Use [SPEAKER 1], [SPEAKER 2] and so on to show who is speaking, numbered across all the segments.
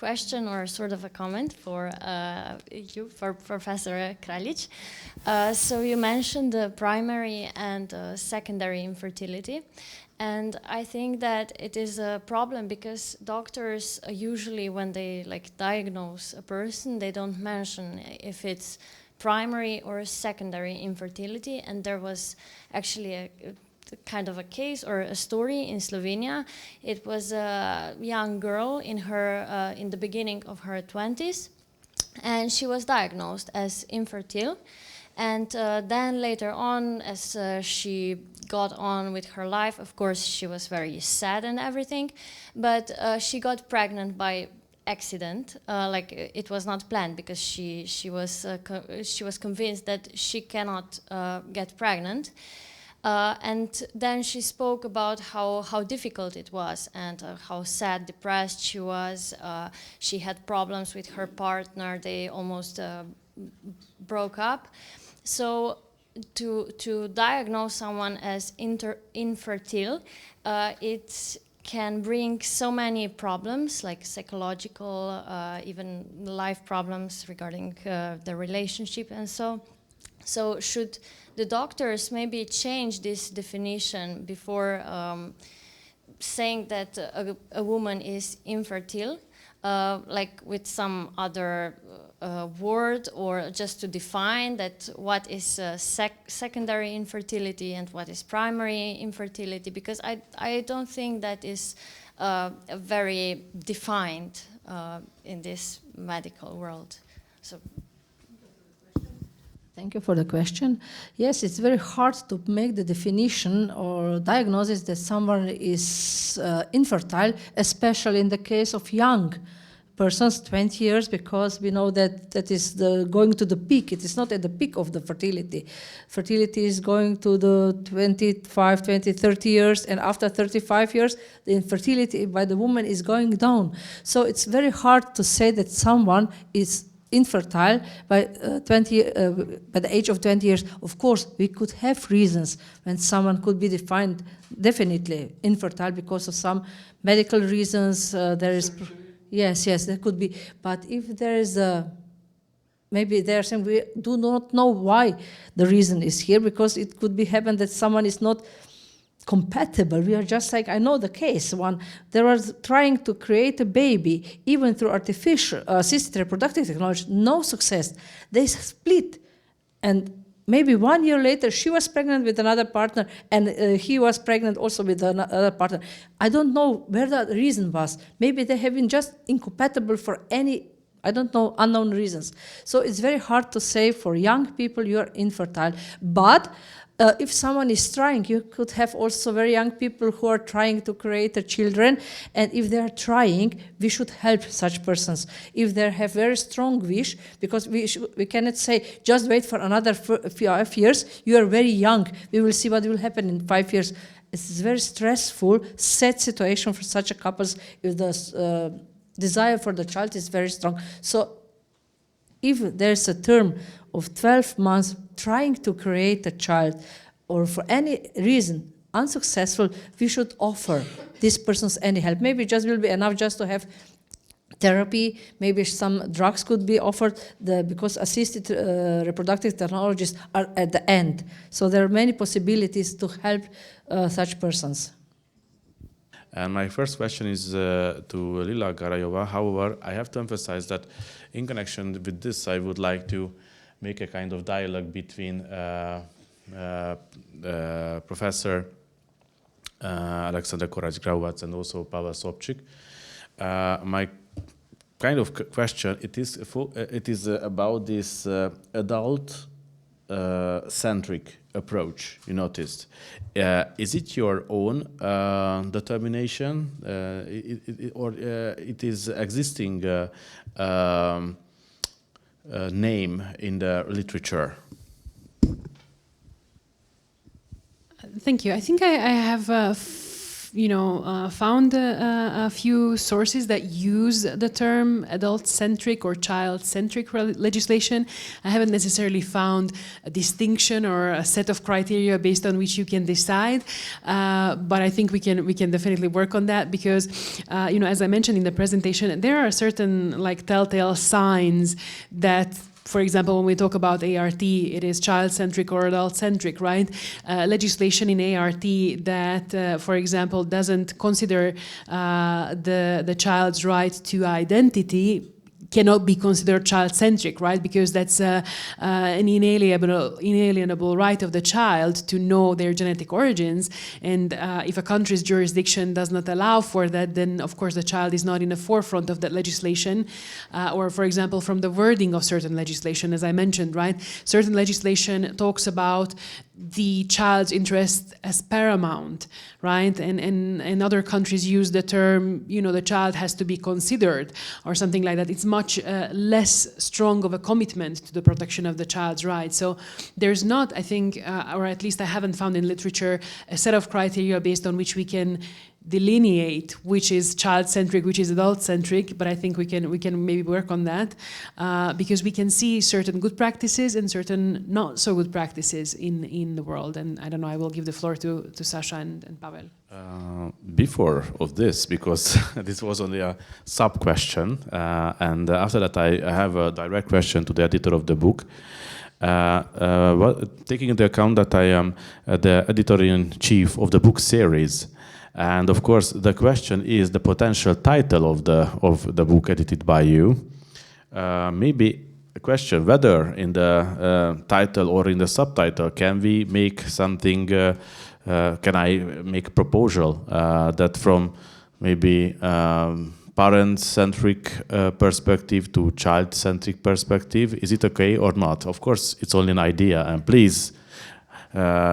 [SPEAKER 1] question or sort of a comment for you, for Professor Kraljic. So you mentioned the primary and secondary infertility. And I think that it is a problem because doctors usually, when they diagnose a person, they don't mention if it's primary or secondary infertility. And there was actually a kind of a case or a story in Slovenia. It was a young girl in the beginning of her 20s, and she was diagnosed as infertile. And then later on, as she got on with her life, of course, she was very sad and everything, but she got pregnant by accident. It was not planned because she was convinced that she cannot get pregnant. And then she spoke about how difficult it was and how sad, depressed she was. She had problems with her partner. They almost broke up. So to diagnose someone as infertile, it can bring so many problems, like psychological, even life problems regarding the relationship and so. So should the doctors maybe change this definition before saying that a woman is infertile, like with some other word, or just to define that what is secondary infertility and what is primary infertility? Because I don't think that is very defined in this medical world. So.
[SPEAKER 2] Thank you for the question. Yes, it's very hard to make the definition or diagnosis that someone is infertile, especially in the case of young persons, 20 years, because we know that that is going to the peak. It is not at the peak of the fertility. Fertility is going to the 25, 20, 30 years, and after 35 years, the infertility by the woman is going down. So it's very hard to say that someone is infertile by the age of 20 years. Of course, we could have reasons when someone could be defined definitely infertile because of some medical reasons. There is, yes, there could be. But if there is maybe there's some, we do not know why the reason is here, because it could be happen that someone is not compatible. We are just like, I know the case, they were trying to create a baby, even through artificial assisted reproductive technology, no success. They split, and maybe 1 year later, she was pregnant with another partner, and he was pregnant also with another partner. I don't know where the reason was. Maybe they have been just incompatible for any, I don't know, unknown reasons. So it's very hard to say for young people you are infertile. But if someone is trying, you could have also very young people who are trying to create children, and if they are trying, we should help such persons. If they have very strong wish, because we cannot say, just wait for another 5 years, you are very young, we will see what will happen in 5 years. It's a very stressful, sad situation for such a couples if the desire for the child is very strong. So if there's a term of 12 months trying to create a child, or for any reason unsuccessful, we should offer these persons any help. Maybe it just will be enough just to have therapy, maybe some drugs could be offered, because assisted reproductive technologies are at the end. So there are many possibilities to help such persons.
[SPEAKER 3] And my first question is to Lila Garayova. However, I have to emphasize that in connection with this, I would like to make a kind of dialogue between Professor Alexander Korac-Grauwacz and also Pavel Sobczyk. My kind of question, it is about this adult centric approach you noticed. Is it your own determination, or it is existing name in the literature?
[SPEAKER 4] Thank you. I think I have found a few sources that use the term adult-centric or child-centric legislation. I haven't necessarily found a distinction or a set of criteria based on which you can decide, but I think we can definitely work on that because, as I mentioned in the presentation, there are certain telltale signs that, for example, when we talk about ART, it is child-centric or adult-centric, right? Legislation in ART that, for example, doesn't consider the child's right to identity cannot be considered child-centric, right? Because that's an inalienable right of the child to know their genetic origins. And if a country's jurisdiction does not allow for that, then of course the child is not in the forefront of that legislation. Or, for example, from the wording of certain legislation, as I mentioned, right? Certain legislation talks about the child's interest as paramount, right? And other countries use the term, the child has to be considered or something like that. It's much less strong of a commitment to the protection of the child's rights. So there's not, I think, or at least I haven't found in literature, a set of criteria based on which we can delineate which is child-centric, which is adult-centric, but I think we can maybe work on that because we can see certain good practices and certain not so good practices in the world. And I don't know, I will give the floor to Sasha and Pavel.
[SPEAKER 3] Before of this, because this was only a sub-question, and after that I have a direct question to the editor of the book. Taking into account that I am the editor-in-chief of the book series, and of course, the question is the potential title of the book edited by you. Maybe a question whether in the title or in the subtitle can we make something? Can I make a proposal that from maybe parent-centric perspective to child-centric perspective? Is it okay or not? Of course, it's only an idea, and please.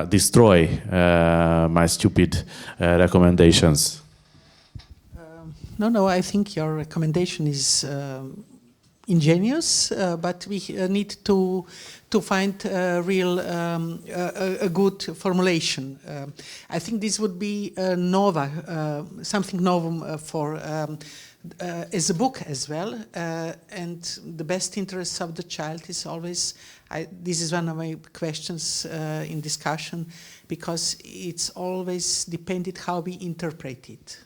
[SPEAKER 3] Destroy my stupid recommendations.
[SPEAKER 5] No, I think your recommendation is ingenious, but we need to find a real a good formulation. I think this would be something novum for as a book as well, and the best interests of the child is always, this is one of my questions in discussion, because it's always dependent how we interpret it.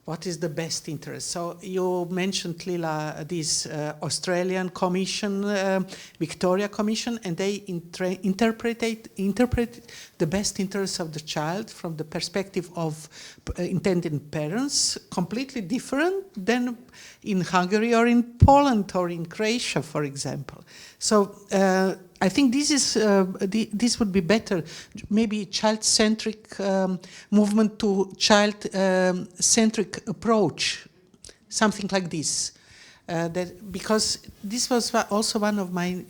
[SPEAKER 5] What is the best interest? So you mentioned, Lila, this Australian commission, Victoria Commission, and they interpret the best interests of the child from the perspective of intended parents, completely different than in Hungary or in Poland or in Croatia, for example. So I think this would be better, maybe child-centric movement to child-centric approach, something like this. Because this was also one of my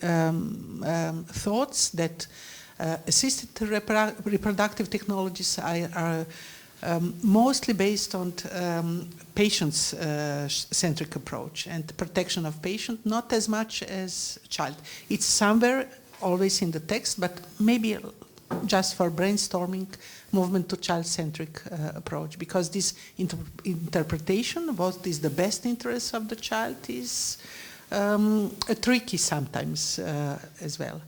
[SPEAKER 5] thoughts, that assisted reproductive technologies are mostly based on patient-centric approach and protection of patient, not as much as child. It's somewhere always in the text, but maybe just for brainstorming, movement to child-centric approach, because this interpretation, what is the best interest of the child, is tricky sometimes as well.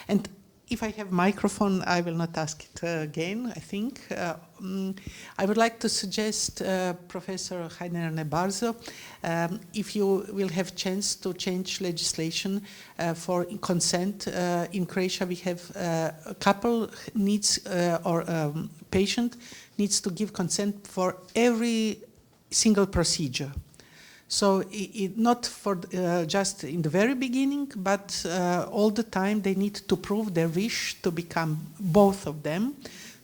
[SPEAKER 5] And if I have microphone, I will not ask it again, I think. I would like to suggest Professor Heiner Nebarzo, if you will have chance to change legislation for consent. In Croatia, we have a couple needs, or patient needs to give consent for every single procedure. So not for just in the very beginning, but all the time they need to prove their wish to become, both of them,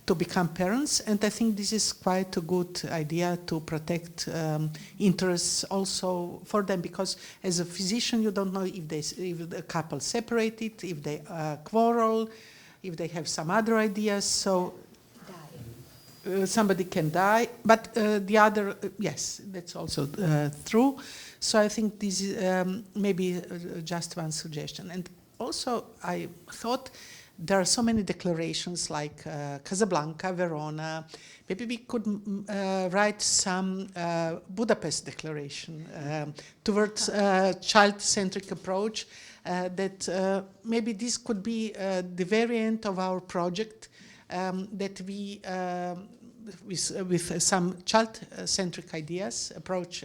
[SPEAKER 5] to become parents. And I think this is quite a good idea to protect interests also for them, because as a physician you don't know if the couple separated, if they quarrel, if they have some other ideas. So somebody can die, but the other, yes, that's also true. So I think this is maybe just one suggestion. And also I thought there are so many declarations like Casablanca, Verona. Maybe we could write some Budapest declaration towards child-centric approach. That maybe this could be the variant of our project that we, with some child-centric ideas, approach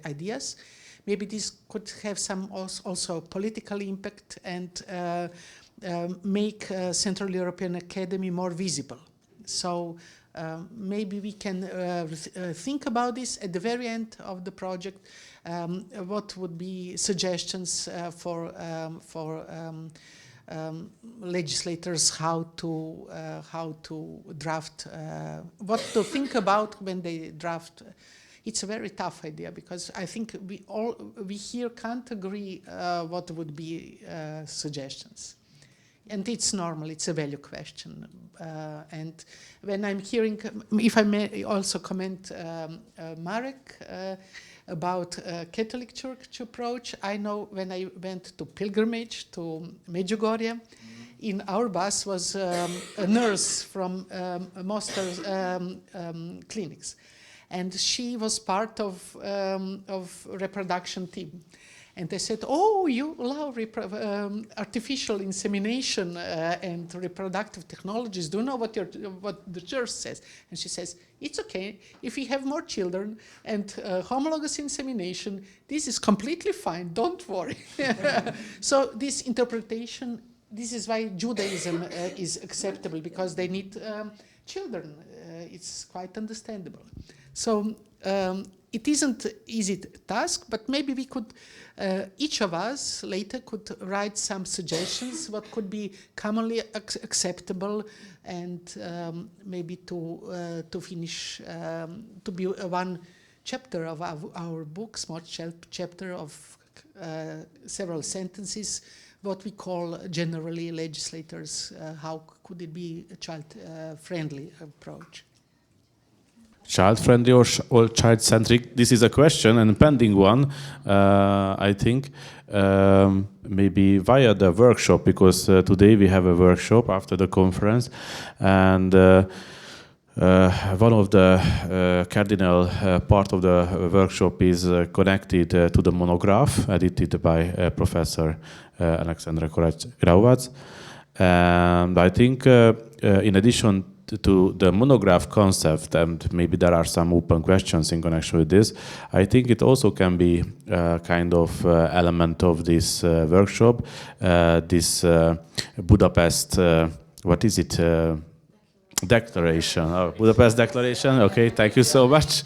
[SPEAKER 5] ideas. Maybe this could have some also political impact and make Central European Academy more visible. So maybe we can think about this at the very end of the project. What would be suggestions for legislators how to draft, what to think about when they draft. It's a very tough idea because I think we here can't agree what would be suggestions. And it's normal, it's a value question. And when I'm hearing, if I may also comment Marek about Catholic Church approach, I know when I went to pilgrimage to Medjugorje, in our bus was a nurse from Mostar's clinics. And she was part of reproduction team. And they said, oh, you allow artificial insemination and reproductive technologies. Do you know what the church says? And she says, it's okay. If we have more children and homologous insemination, this is completely fine. Don't worry. So this interpretation, this is why Judaism is acceptable, because they need children. It's quite understandable. So it isn't an easy task, but maybe we could, each of us later could write some suggestions what could be commonly acceptable, and maybe to finish, to be one chapter of our book, small chapter of several sentences, what we call generally legislators, how could it be a child-friendly approach.
[SPEAKER 3] Child-friendly or child-centric? This is a question, and a pending one, I think, maybe via the workshop, because today we have a workshop after the conference, and one of the cardinal part of the workshop is connected to the monograph edited by Professor Alexandra Korács-Grauwác. And I think in addition to the monograph concept, and maybe there are some open questions in connection with this, I think it also can be a kind of element of this workshop, this Budapest, what is it? Declaration. Oh, Budapest Declaration. Okay, thank you so much.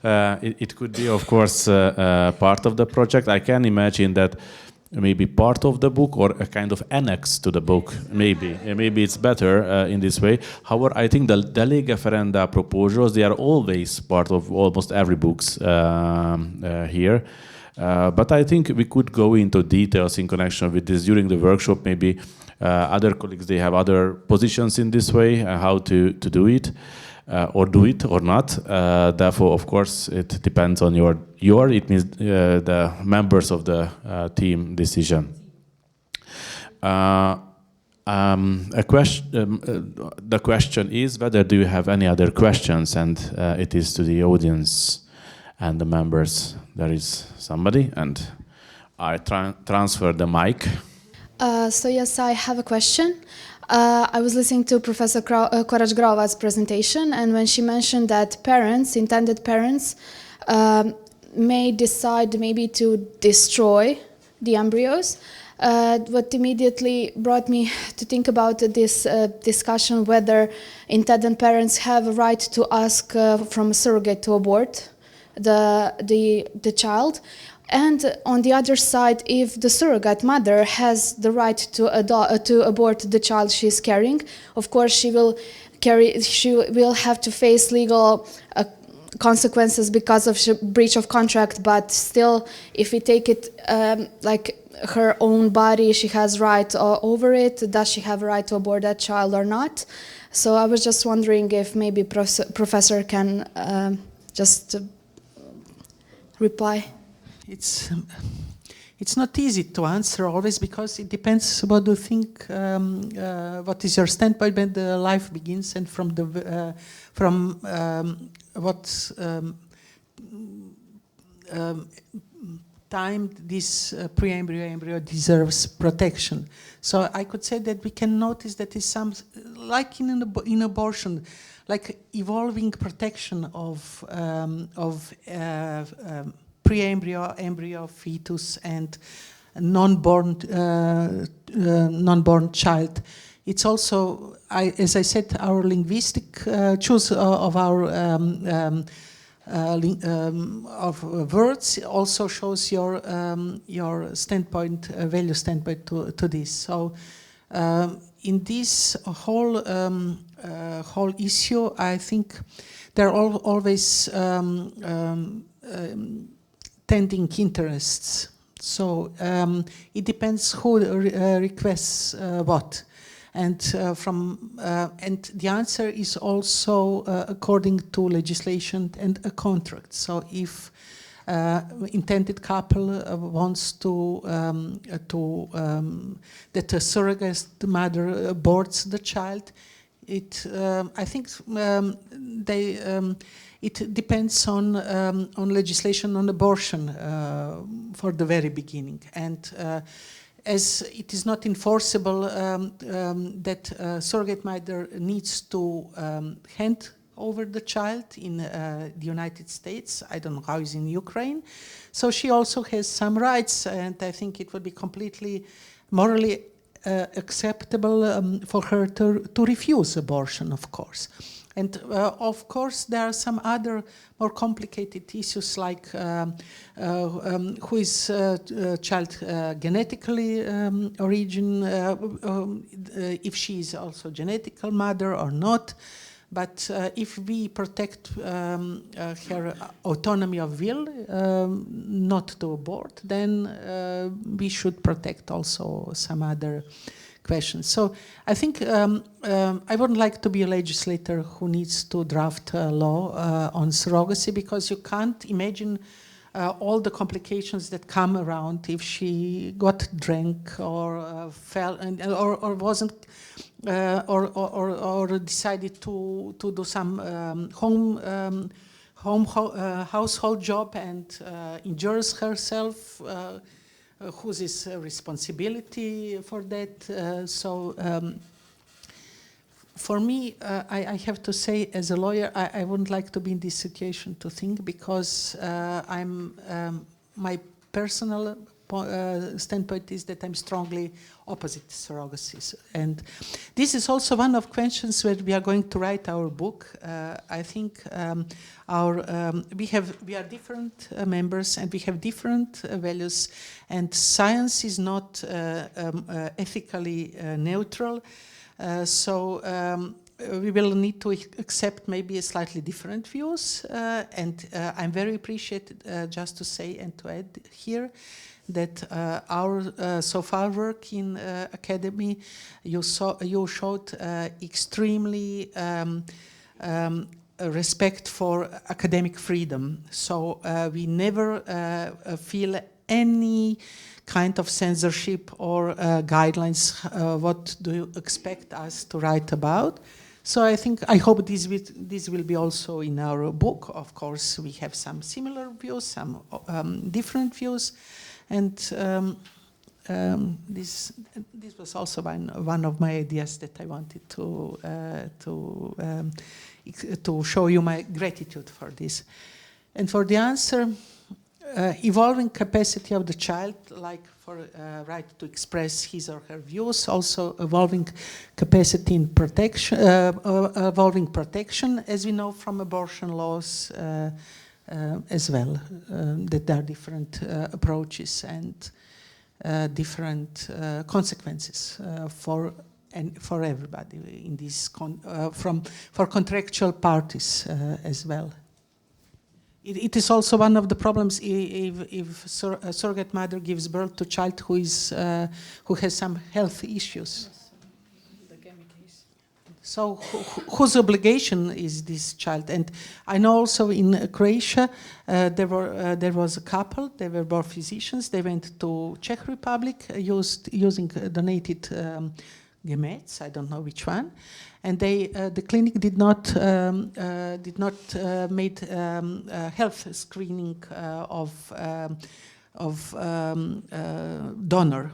[SPEAKER 3] It could be, of course, part of the project. I can imagine that maybe part of the book or a kind of annex to the book, maybe it's better in this way. However, I think the lege ferenda proposals, they are always part of almost every books here. But I think we could go into details in connection with this during the workshop. Maybe other colleagues, they have other positions in this way, how to do it. Or do it or not. Therefore, of course, it depends on it means the members of the team decision. The question is whether do you have any other questions, and it is to the audience and the members. There is somebody, and I transfer the mic.
[SPEAKER 6] So yes, I have a question. I was listening to Professor Korács-Grauwác's presentation, and when she mentioned that intended parents, may decide maybe to destroy the embryos, what immediately brought me to think about this discussion whether intended parents have a right to ask from a surrogate to abort the child. And on the other side, if the surrogate mother has the right to abort the child she's carrying, of course she will have to face legal consequences because of breach of contract. But still, if we take it like her own body, she has right over it. Does she have a right to abort that child or not? So I was just wondering if maybe Professor can just reply.
[SPEAKER 5] it's not easy to answer always, because it depends what you think, what is your standpoint when the life begins, and from the what time this pre-embryo deserves protection. So I could say that we can notice that is some, like in abortion, like evolving protection of pre-embryo, embryo, fetus, and non-born child. It's also, as I said, our linguistic choice of our of words also shows your standpoint, value standpoint to this. So in this whole whole issue, I think there are always tending interests. So it depends who requests what. And and the answer is also according to legislation and a contract. So if intended couple wants to that a surrogate mother aborts the child, I think it depends on legislation on abortion for the very beginning, and as it is not enforceable that surrogate mother needs to hand over the child in the United States. I don't know how it's in Ukraine. So she also has some rights, and I think it would be completely morally acceptable for her to refuse abortion, of course. And of course, there are some other more complicated issues, like who is child genetically origin, if she is also genetical mother or not. But if we protect her autonomy of will not to abort, then we should protect also some other questions. So I think I wouldn't like to be a legislator who needs to draft a law on surrogacy, because you can't imagine all the complications that come around if she got drunk or fell or wasn't or decided to do some household job and injures herself. Whose is responsibility for that? For me, I have to say, as a lawyer, I wouldn't like to be in this situation to think, because my personal standpoint is that I'm strongly opposite surrogacies. And this is also one of questions where we are going to write our book. I think we are different members, and we have different values, and science is not ethically neutral. So we will need to accept maybe a slightly different views, and I'm very appreciated, just to say and to add here, that our so far work in academy, you showed extremely respect for academic freedom. So we never feel any kind of censorship or guidelines. What do you expect us to write about? So I hope this will be also in our book. Of course, we have some similar views, some different views. And this was also one of my ideas that I wanted to show you my gratitude for this. And for the answer, evolving capacity of the child, like for right to express his or her views, also evolving capacity in protection, evolving protection, as we know from abortion laws. As well, that there are different approaches and different consequences for everybody in this for contractual parties as well. It is also one of the problems if a surrogate mother gives birth to a child who has some health issues. So whose obligation is this child? And I know also in Croatia there was a couple. They were both physicians. They went to Czech Republic using donated gametes. I don't know which one. And the clinic did not made health screening of donor.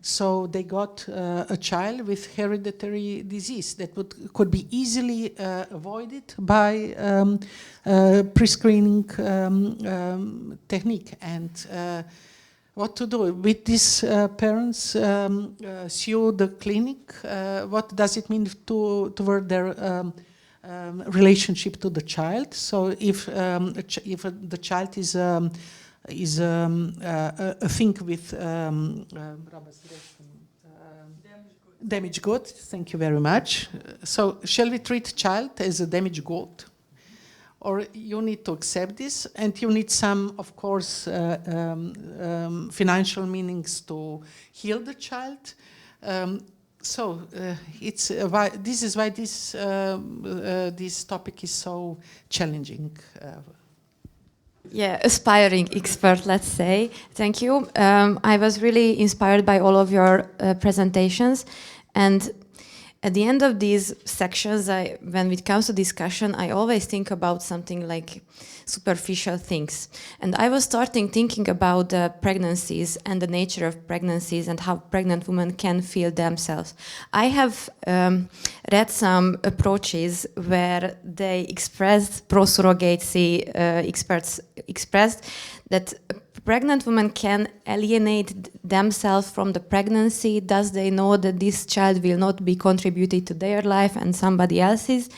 [SPEAKER 5] So they got a child with hereditary disease that could be easily avoided by pre-screening technique. And what to do with these parents? Sue the clinic. What does it mean toward their relationship to the child? So if the child is a thing with damaged good. Thank you very much. So shall we treat child as a damaged good? Or you need to accept this, and you need some, of course, financial meanings to heal the child. This is why this topic is so challenging.
[SPEAKER 7] Yeah, aspiring expert, let's say. Thank you. I was really inspired by all of your presentations. And at the end of these sections, when it comes to discussion, I always think about something like superficial things. And I was starting thinking about pregnancies and the nature of pregnancies and how pregnant women can feel themselves. I have read some approaches where they expressed, pro-surrogacy experts expressed that pregnant women can alienate themselves from the pregnancy. Thus they know that this child will not be contributed to their life and somebody else's.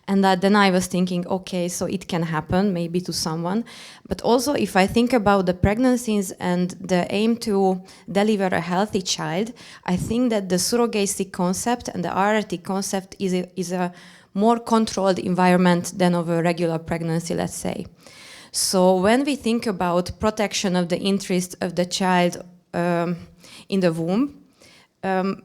[SPEAKER 7] And then I was thinking, okay, so it can happen maybe to someone. But also if I think about the pregnancies and the aim to deliver a healthy child, I think that the surrogacy concept and the RRT concept is a more controlled environment than of a regular pregnancy, let's say. So when we think about protection of the interest of the child in the womb,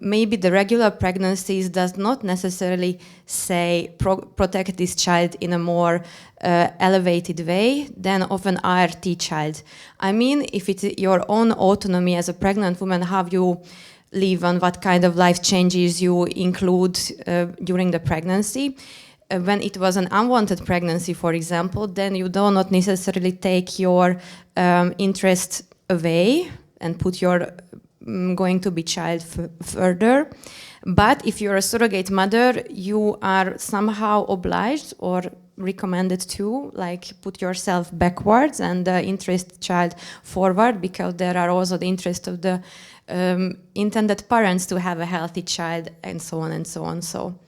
[SPEAKER 7] maybe the regular pregnancies does not necessarily say protect this child in a more elevated way than of an ART child. I mean, if it's your own autonomy as a pregnant woman, how you live and what kind of life changes you include during the pregnancy. When it was an unwanted pregnancy, for example, then you do not necessarily take your interest away and put your going to be child further. But if you're a surrogate mother, you are somehow obliged or recommended to like put yourself backwards and the interest child forward, because there are also the interest of the intended parents to have a healthy child and so on and so on. So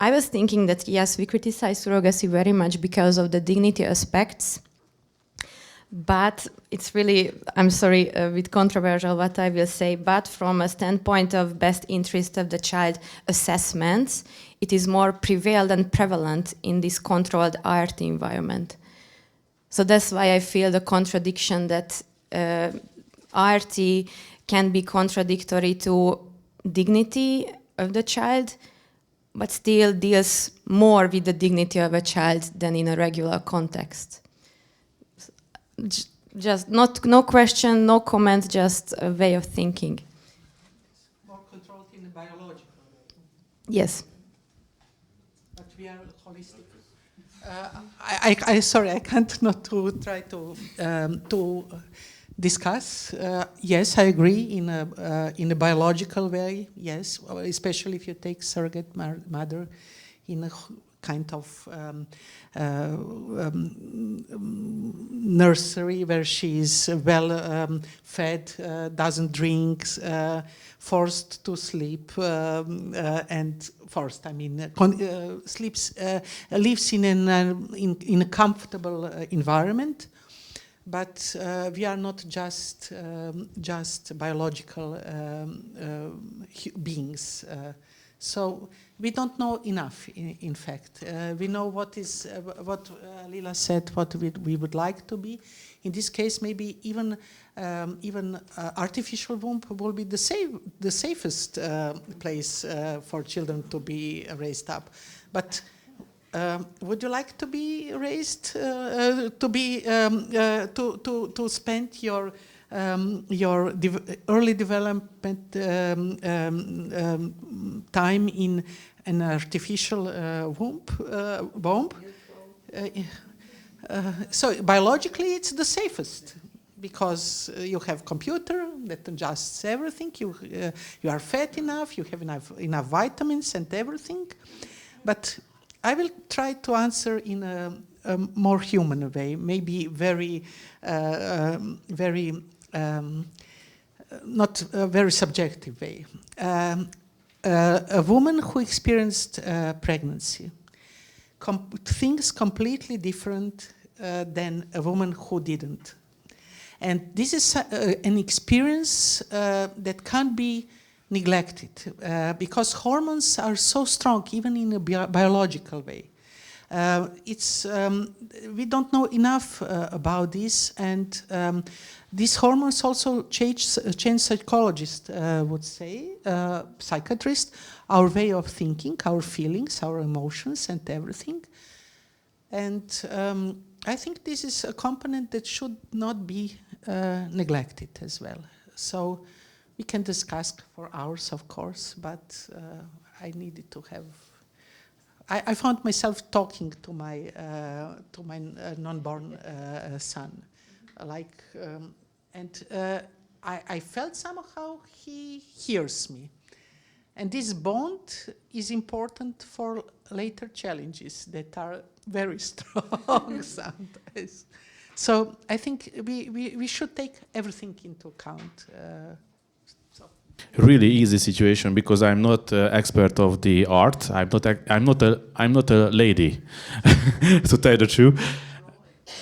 [SPEAKER 7] I was thinking that yes, we criticize surrogacy very much because of the dignity aspects. But it's really, I'm sorry, a bit controversial what I will say, but from a standpoint of best interest of the child assessments, it is more prevailed and prevalent in this controlled ART environment. So that's why I feel the contradiction that ART can be contradictory to dignity of the child, but still deals more with the dignity of a child than in a regular context. Just no question, no comment, just a way of thinking.
[SPEAKER 5] More controlled in the biological way.
[SPEAKER 7] Yes.
[SPEAKER 5] But we are holistic. Sorry, I can't not to try to discuss. Yes, I agree in a biological way. Yes, especially if you take surrogate mother in a kind of nursery where she is well fed, doesn't drink, forced to sleep, and forced, I mean, lives in a comfortable environment. But we are not just biological beings. So we don't know enough, in fact. We know what Lila said, what we would like to be. In this case, maybe even artificial womb will be the safest place for children to be raised up. But would you like to be raised, to spend your early development time in an artificial womb? So biologically, it's the safest because you have computer that adjusts everything. You are fat enough. You have enough vitamins and everything. But I will try to answer in a more human way, maybe not a very subjective way. A woman who experienced pregnancy thinks completely different than a woman who didn't. And this is an experience that can't be neglected because hormones are so strong, even in a biological way. We don't know enough about this, and these hormones also change psychologists would say, psychiatrists, our way of thinking, our feelings, our emotions, and everything. And I think this is a component that should not be neglected as well. So we can discuss for hours, of course, but I needed to have. I found myself talking to my non-born son, and I felt somehow he hears me, and this bond is important for later challenges that are very strong sometimes. So I think we should take everything into account.
[SPEAKER 3] Really easy situation because I'm not expert of the art. I'm not a lady, to tell the truth.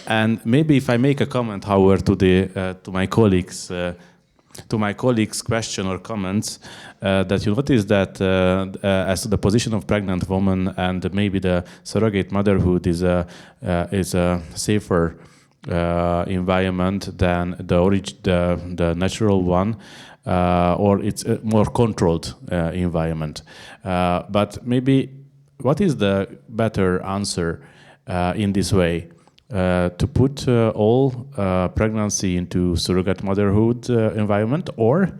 [SPEAKER 3] And maybe if I make a comment, however, to my colleagues' question or comments, that you notice that as to the position of pregnant woman and maybe the surrogate motherhood is a safer environment than the natural one. Or it's a more controlled environment. But maybe what is the better answer in this way? To put all pregnancy into surrogate motherhood environment, or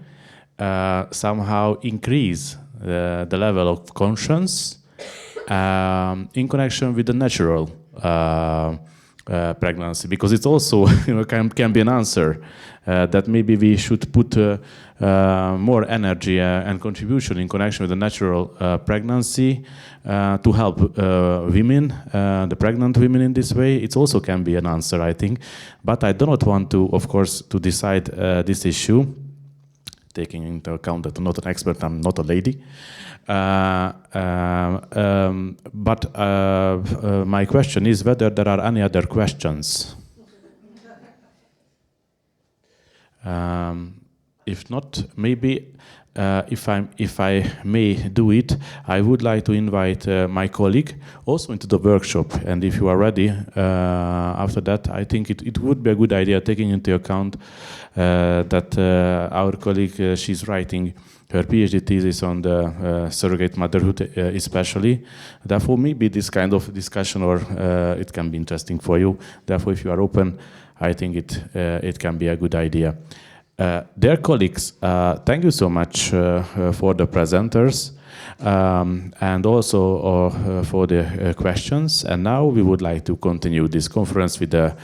[SPEAKER 3] somehow increase the level of conscience in connection with the natural pregnancy, because it's also can be an answer that maybe we should put more energy and contribution in connection with the natural pregnancy to help women, the pregnant women in this way. It also can be an answer, I think. But I do not want to, of course, to decide this issue, taking into account that I'm not an expert, I'm not a lady. But my question is whether there are any other questions. If not, maybe if I may do it, I would like to invite my colleague also into the workshop. And if you are ready after that, I think it would be a good idea, taking into account that our colleague, she's writing her PhD thesis on the surrogate motherhood especially. Therefore, maybe this kind of discussion or it can be interesting for you. Therefore, if you are open, I think it can be a good idea. Dear colleagues, thank you so much for the presenters and also for the questions. And now we would like to continue this conference with a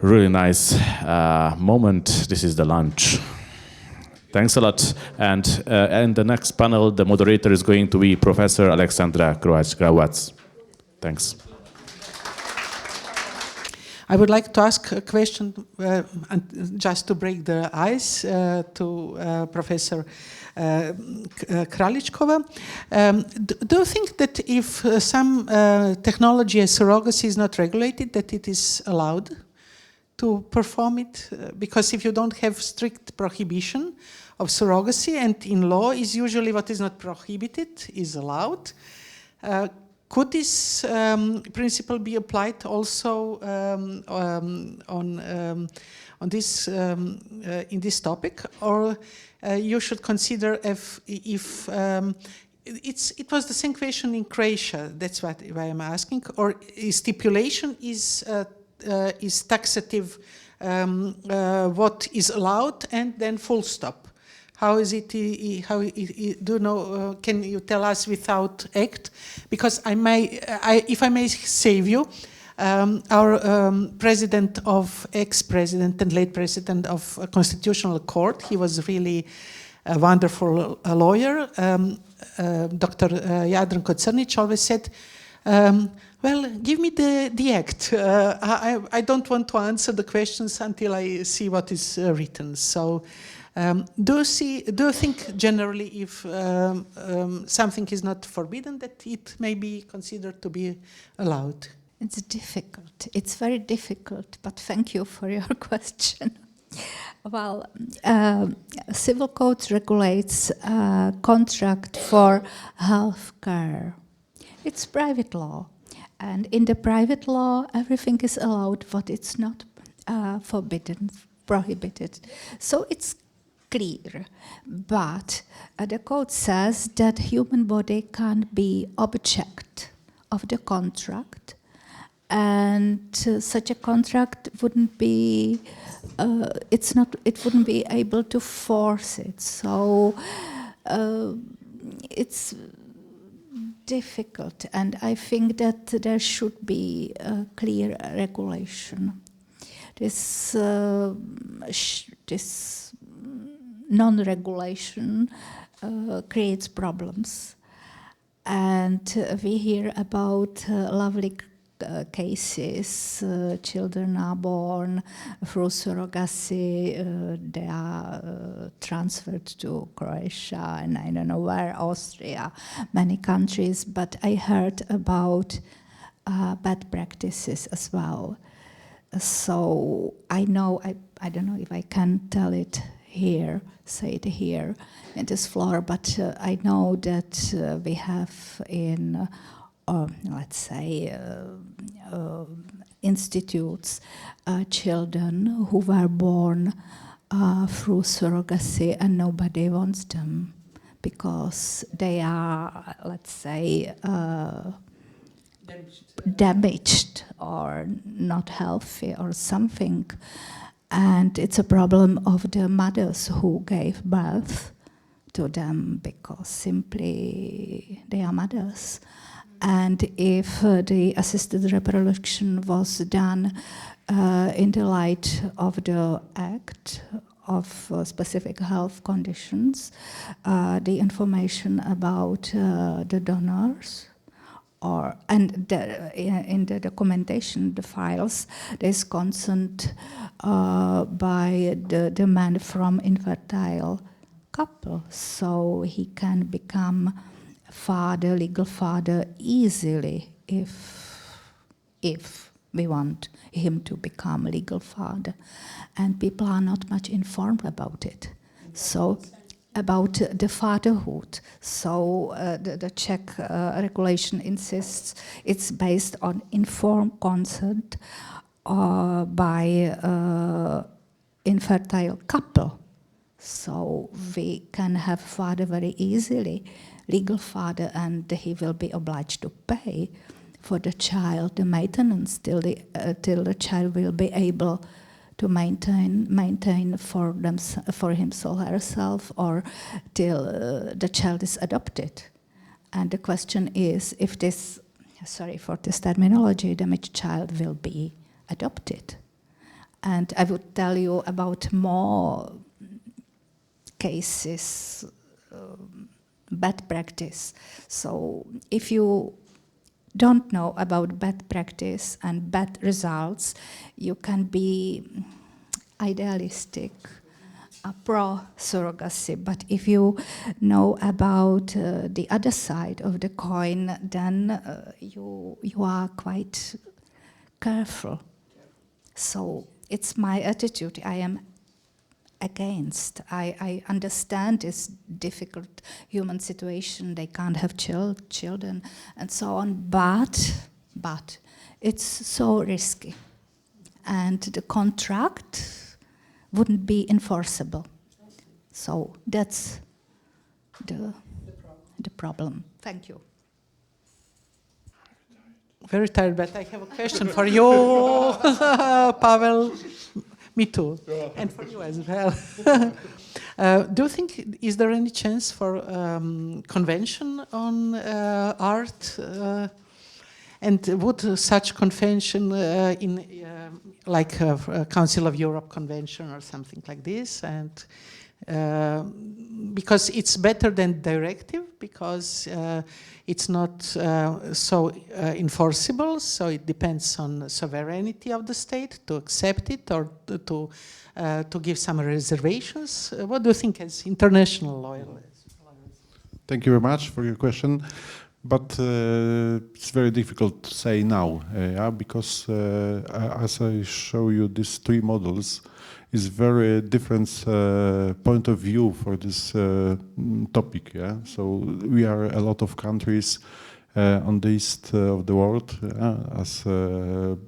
[SPEAKER 3] really nice moment. This is the lunch. Thanks a lot. And the next panel, the moderator is going to be Professor Alexandra Grawac. Thanks.
[SPEAKER 5] I would like to ask a question, just to break the ice, to Professor Kralichkova. Do you think that if some technology as surrogacy is not regulated, that it is allowed to perform it? Because if you don't have strict prohibition of surrogacy, and in law is usually what is not prohibited is allowed, could this principle be applied also on this in this topic, or you should consider if it was the same question in Croatia? That's why I'm asking. Or stipulation is taxative, what is allowed, and then full stop. How is it? Do you know? Can you tell us without act? Because if I may save you, our ex-president and late president of a constitutional court, he was really a wonderful lawyer. Dr. Jadranko Crnic always said, well, give me the act. I don't want to answer the questions until I see what is written. So do you think generally if something is not forbidden that it may be considered to be allowed?
[SPEAKER 8] It's difficult. It's very difficult, but thank you for your question. Well, civil code regulates contract for health care. It's private law. And in the private law, everything is allowed, but it's not forbidden, prohibited. So it's clear. But the code says that human body can't be object of the contract. And such a contract wouldn't be, it wouldn't be able to force it. So it's difficult, and I think that there should be a clear regulation. This non-regulation creates problems, and we hear about lovely cases, children are born through surrogacy, they are transferred to Croatia and I don't know where, Austria, many countries, but I heard about bad practices as well. So I know, I don't know if I can tell it here, say it here in this floor, but I know that we have in let's say, institutes, children who were born through surrogacy and nobody wants them because they are, let's say, damaged or not healthy or something. And it's a problem of the mothers who gave birth to them because simply they are mothers. And if the assisted reproduction was done in the light of the act of specific health conditions, the information about the donors, in the documentation, the files, there's consent by the man from infertile couple, so he can become father, legal father, easily if we want him to become legal father. And people are not much informed about it. So about the fatherhood. So the Czech regulation insists it's based on informed consent by infertile couple. So we can have father very easily, legal father, and he will be obliged to pay for the child, the maintenance till the child will be able to maintain for himself or herself, or till the child is adopted. And the question is if this, sorry for this terminology, damaged child will be adopted. And I would tell you about more cases, bad practice. So if you don't know about bad practice and bad results, you can be idealistic, pro-surrogacy. But if you know about the other side of the coin, then you are quite careful. So it's my attitude. I am against. I understand this difficult human situation. They can't have children and so on. But it's so risky, and the contract wouldn't be enforceable. So that's the problem. Thank you.
[SPEAKER 5] Very tired, but I have a question for you, Pavel. Me too, and for you as well. Do you think, is there any chance for convention on art? And would such convention in like a Council of Europe convention or something like this? And because it's better than directive, because it's not so enforceable, so it depends on sovereignty of the state to accept it or to give some reservations. What do you think as international lawyers?
[SPEAKER 9] Thank you very much for your question. But it's very difficult to say now, because as I show you these three models, is very different point of view for this topic. Yeah, so we are a lot of countries on the east of the world, as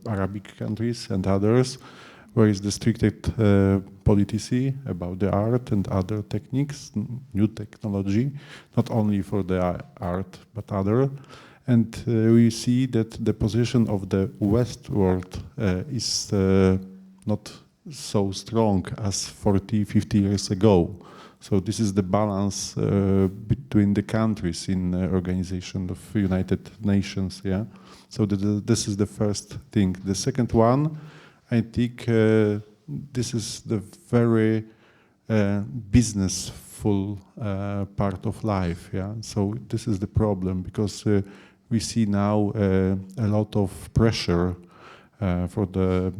[SPEAKER 9] Arabic countries and others, where is the stricted policy about the art and other techniques, new technology, not only for the art but other. And we see that the position of the West world is not so strong as 40, 50 years ago. So this is the balance between the countries in the Organization of United Nations. Yeah. So this is the first thing. The second one, I think this is the very businessful part of life. Yeah. So this is the problem, because we see now a lot of pressure from the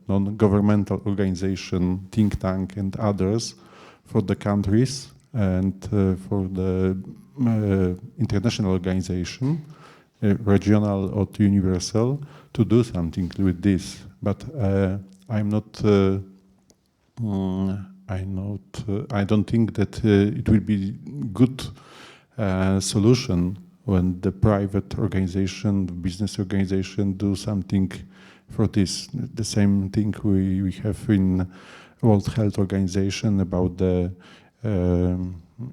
[SPEAKER 9] non-governmental organization, think tank and others, for the countries and for the international organization, regional or universal, to do something with this. But I don't think that it will be good solution when the private organization, the business organization, do something for this. The same thing we have in World Health Organization about the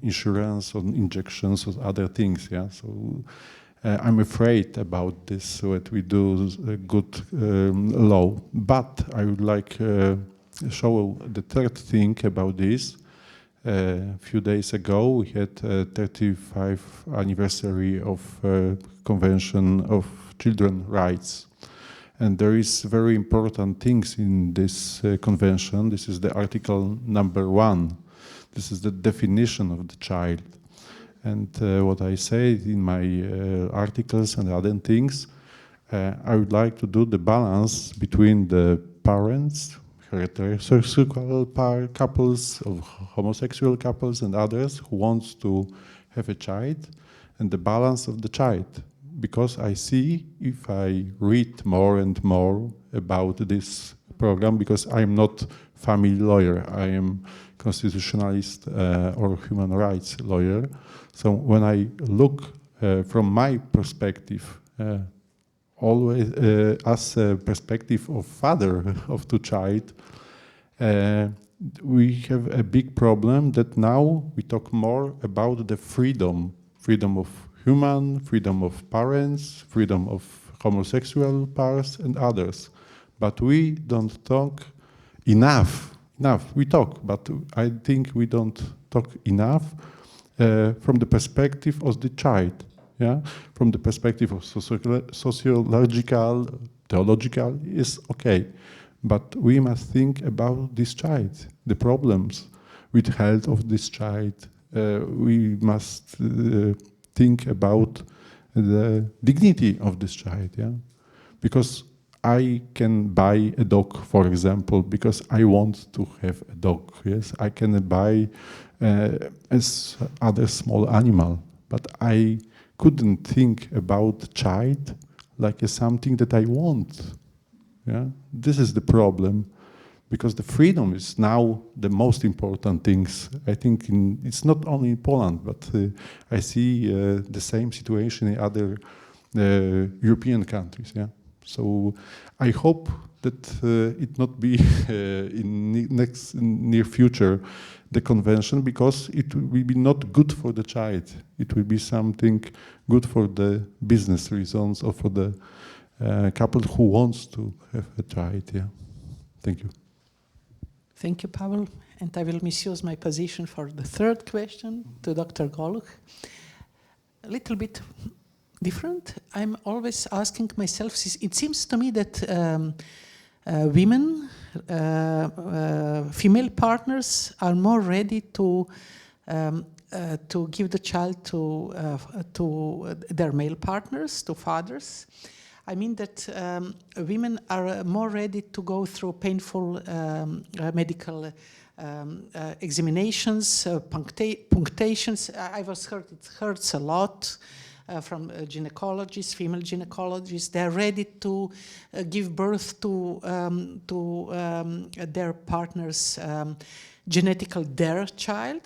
[SPEAKER 9] insurance or injections or other things. Yeah, so I'm afraid about this. That we do a good law, but I would like show the third thing about this. A few days ago, we had 35th anniversary of Convention of Children's Rights. And there is very important things in this convention. This is the article number 1. This is the definition of the child. And what I say in my articles and other things, I would like to do the balance between the parents, heterosexual couples, of homosexual couples and others who wants to have a child, and the balance of the child. Because I see, if I read more and more about this program, because I'm not family lawyer, I am constitutionalist or human rights lawyer. So when I look from my perspective, always as a perspective of father of two child, we have a big problem that now we talk more about the freedom of human, freedom of parents, freedom of homosexual pairs and others. But we don't talk enough. We talk, but I think we don't talk enough from the perspective of the child. Yeah, from the perspective of sociological, theological is okay, but we must think about this child, the problems with health of this child. We must think about the dignity of this child. Yeah, because I can buy a dog, for example, because I want to have a dog. Yes, I can buy as other small animal, but I couldn't think about child like something that I want. Yeah, this is the problem, because the freedom is now the most important things. I think it's not only in Poland, but I see the same situation in other European countries. Yeah, so I hope that it not be in near future the convention, because it will be not good for the child. It will be something good for the business reasons or for the couple who wants to have a child. Yeah, thank you.
[SPEAKER 5] Thank you, Pavel. And I will misuse my position for the third question to Dr. Goluch. A little bit different. I'm always asking myself, it seems to me that women, female partners are more ready to give the child to their male partners, to fathers. I mean that women are more ready to go through painful medical examinations, punctations. I was heard it hurts a lot from gynecologists, female gynecologists. They're ready to give birth to their partner's their child,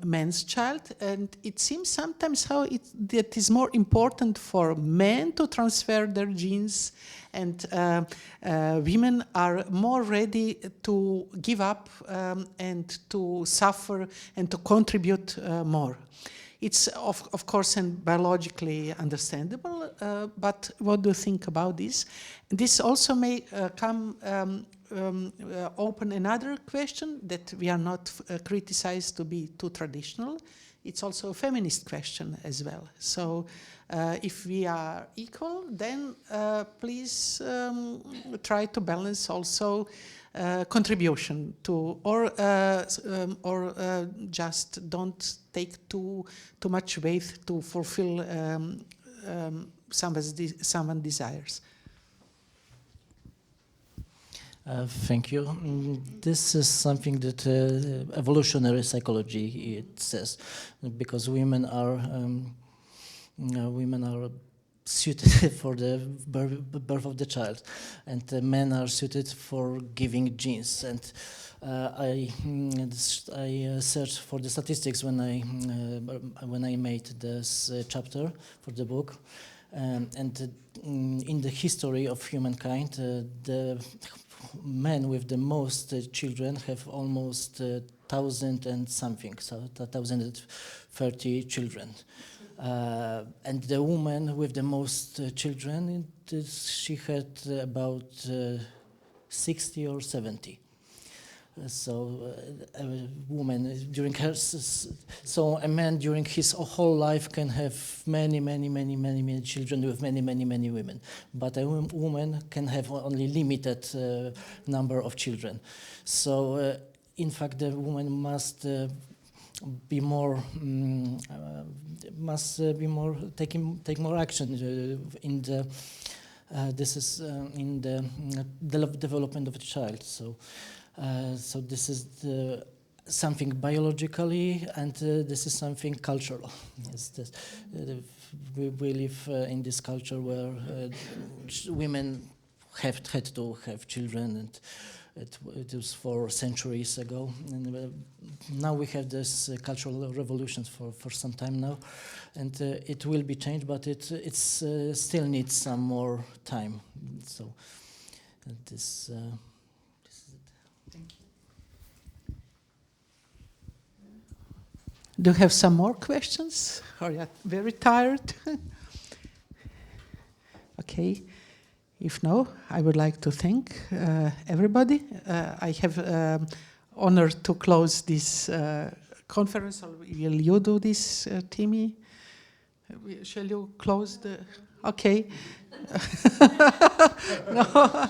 [SPEAKER 5] man's child, and it seems sometimes that is more important for men to transfer their genes, and women are more ready to give up and to suffer and to contribute more. It's of course and biologically understandable, but what do you think about this? This also may open another question that we are not criticized to be too traditional. It's also a feminist question as well. So if we are equal, then please try to balance also contribution to, or just don't take too much weight to fulfill someone's desires.
[SPEAKER 10] Thank you. This is something that evolutionary psychology it says, because women are suited for the birth of the child, and men are suited for giving genes. And I searched for the statistics when I made this chapter for the book, and in the history of humankind, the men with the most children have almost 1,000 and something, so 1,030 children. And the woman with the most children, she had about 60 or 70. So a woman during her, so a man during his whole life can have many children with many women, but a woman can have only limited number of children. So in fact, the woman must be more take more action in the in the development of the child. So this is something biologically, and this is something cultural. We live in this culture where women had to have children, and it was for centuries ago. And now we have this cultural revolutions for some time now, and it will be changed, but it still needs some more time. So this.
[SPEAKER 5] Do you have some more questions? Are you very tired? Okay. If no, I would like to thank everybody. I have honor to close this conference. Or will you do this, Timmy? Shall you close the? Okay. No.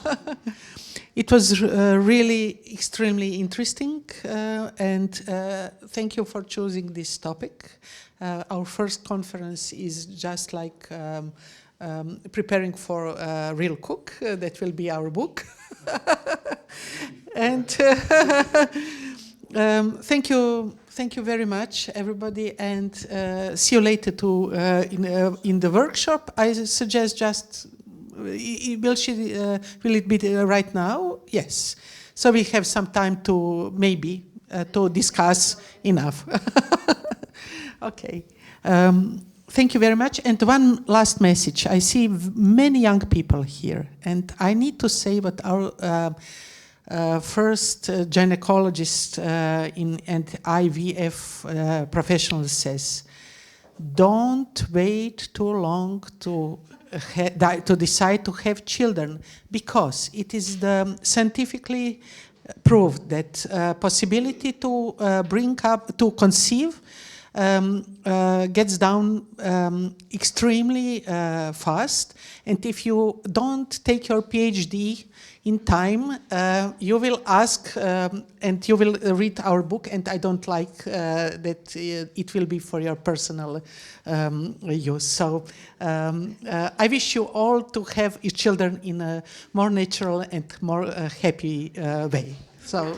[SPEAKER 5] It was really extremely interesting, and thank you for choosing this topic. Our first conference is just like preparing for a real cook. That will be our book. And thank you very much, everybody, and see you later in the workshop. I suggest just will it be right now? Yes. So we have some time to maybe to discuss enough. Okay. Thank you very much. And one last message. I see many young people here, and I need to say what our first gynecologist and IVF professional says. Don't wait too long to decide to have children, because it is scientifically proved that possibility to conceive gets down extremely fast, and if you don't take your PhD in time, you will ask and you will read our book, and I don't like that it will be for your personal use. So I wish you all to have your children in a more natural and more happy way. So.